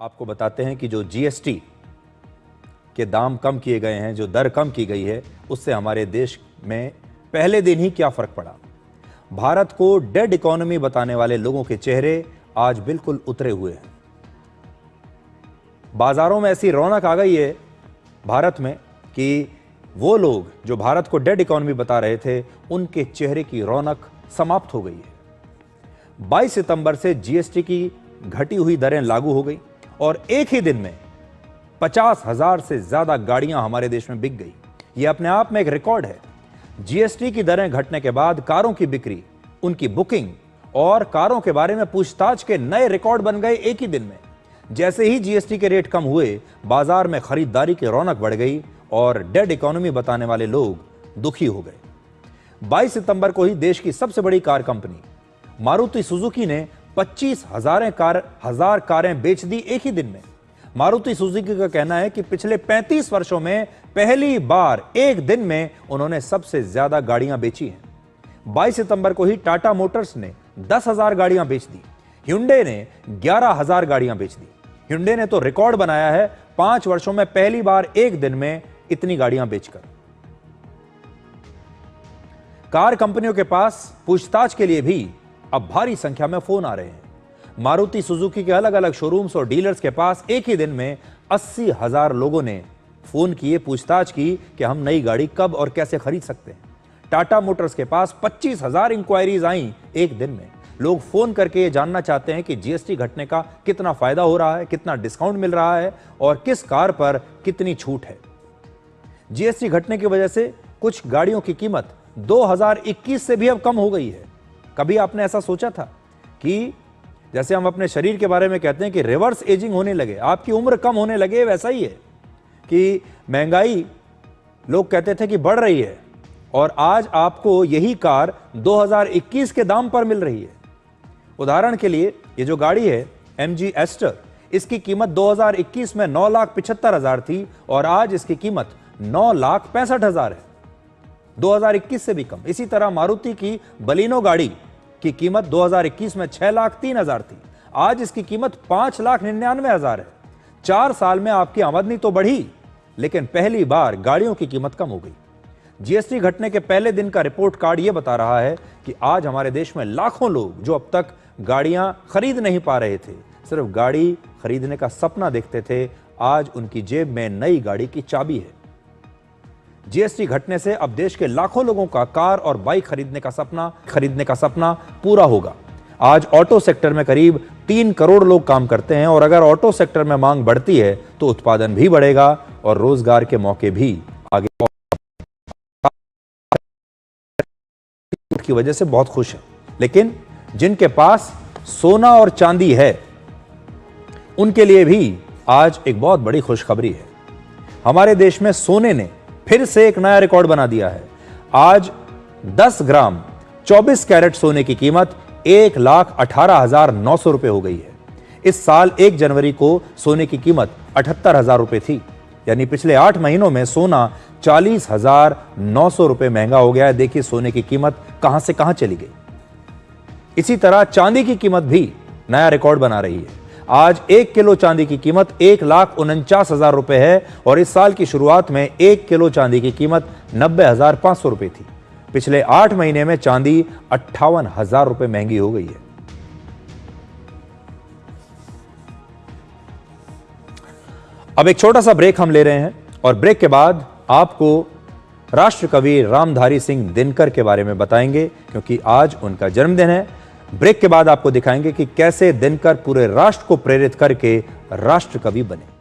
आपको बताते हैं कि जो जीएसटी के दाम कम किए गए हैं, जो दर कम की गई है, उससे हमारे देश में पहले दिन ही क्या फर्क पड़ा। भारत को डेड इकोनॉमी बताने वाले लोगों के चेहरे आज बिल्कुल उतरे हुए हैं। बाजारों में ऐसी रौनक आ गई है भारत में कि वो लोग जो भारत को डेड इकोनॉमी बता रहे थे, उनके चेहरे की रौनक समाप्त हो गई है। 22 सितंबर से जीएसटी की घटी हुई दरें लागू हो गई और एक ही दिन में 50,000 से ज्यादा गाड़ियां हमारे देश में बिक गई। यह अपने आप में एक रिकॉर्ड है। जीएसटी की दरें घटने के बाद कारों की बिक्री, उनकी बुकिंग और कारों के बारे में पूछताछ के नए रिकॉर्ड बन गए एक ही दिन में। जैसे ही जीएसटी के रेट कम हुए, बाजार में खरीदारी की रौनक बढ़ गई और डेड इकोनॉमी बताने वाले लोग दुखी हो गए। 22 सितंबर को ही देश की सबसे बड़ी कार कंपनी मारुति सुजुकी ने 25,000 कारें बेच दी एक ही दिन में। मारुति सुजुकी का कहना है कि पिछले 35 वर्षों में पहली बार एक दिन में उन्होंने सबसे ज्यादा गाड़ियां बेची हैं। 22 सितंबर को ही टाटा मोटर्स ने 10,000 गाड़ियां बेच दी। hyundai ने 11,000 गाड़ियां बेच दी। hyundai ने तो रिकॉर्ड बनाया है 5 वर्षों में पहली बार एक दिन में इतनी गाड़ियां बेचकर। कार कंपनियों के पास पूछताछ के लिए भी अब भारी संख्या में फोन आ रहे हैं। मारुति सुजुकी के अलग अलग शोरूम्स और डीलर्स के पास एक ही दिन में 80,000 लोगों ने फोन किए, पूछताछ की कि हम नई गाड़ी कब और कैसे खरीद सकते हैं। टाटा मोटर्स के पास 25,000 इंक्वायरीज आई एक दिन में। लोग फोन करके ये जानना चाहते हैं कि जीएसटी घटने का कितना फायदा हो रहा है, कितना डिस्काउंट मिल रहा है और किस कार पर कितनी छूट है। जीएसटी घटने की वजह से कुछ गाड़ियों की कीमत 2021 से भी अब कम हो गई है। कभी आपने ऐसा सोचा था कि जैसे हम अपने शरीर के बारे में कहते हैं कि रिवर्स एजिंग होने लगे, आपकी उम्र कम होने लगे, वैसा ही है कि महंगाई लोग कहते थे कि बढ़ रही है और आज आपको यही कार 2021 के दाम पर मिल रही है। उदाहरण के लिए ये जो गाड़ी है MG एस्टर, इसकी कीमत 2021 में 9,75,000 थी और आज इसकी कीमत 9,65,000 है, 2021 से भी कम। इसी तरह मारुति की बलिनो गाड़ी की कीमत 2021 में 6,03,000 थी, आज इसकी कीमत 5,99,000 है। 4 साल में आपकी आमदनी तो बढ़ी, लेकिन पहली बार गाड़ियों की कीमत कम हो गई। जीएसटी घटने के पहले दिन का रिपोर्ट कार्ड यह बता रहा है कि आज हमारे देश में लाखों लोग जो अब तक गाड़ियां खरीद नहीं पा रहे थे, सिर्फ गाड़ी खरीदने का सपना देखते थे, आज उनकी जेब में नई गाड़ी की चाबी है। जीएसटी घटने से अब देश के लाखों लोगों का कार और बाइक खरीदने का सपना पूरा होगा। आज ऑटो सेक्टर में करीब 3 करोड़ लोग काम करते हैं और अगर ऑटो सेक्टर में मांग बढ़ती है तो उत्पादन भी बढ़ेगा और रोजगार के मौके भी आगे की वजह से बहुत खुश है। लेकिन जिनके पास सोना और चांदी है, उनके लिए भी आज एक बहुत बड़ी खुशखबरी है। हमारे देश में सोने ने फिर से एक नया रिकॉर्ड बना दिया है। आज 10 ग्राम 24 कैरेट सोने की कीमत 1,18,900 रुपए हो गई है। इस साल 1 जनवरी को सोने की कीमत 78,000 रुपए थी, यानी पिछले 8 महीनों में सोना 40,900 रुपए महंगा हो गया है। देखिए सोने की कीमत कहां से कहां चली गई। इसी तरह चांदी की कीमत भी नया रिकॉर्ड बना रही है। आज 1 किलो चांदी की कीमत 1,49,000 रुपए है और इस साल की शुरुआत में 1 किलो चांदी की कीमत 90,500 रुपए थी। पिछले 8 महीने में चांदी 58,000 रुपए महंगी हो गई है। अब एक छोटा सा ब्रेक हम ले रहे हैं और ब्रेक के बाद आपको राष्ट्रकवि रामधारी सिंह दिनकर के बारे में बताएंगे, क्योंकि आज उनका जन्मदिन है। ब्रेक के बाद आपको दिखाएंगे कि कैसे दिनकर पूरे राष्ट्र को प्रेरित करके राष्ट्रकवि बने।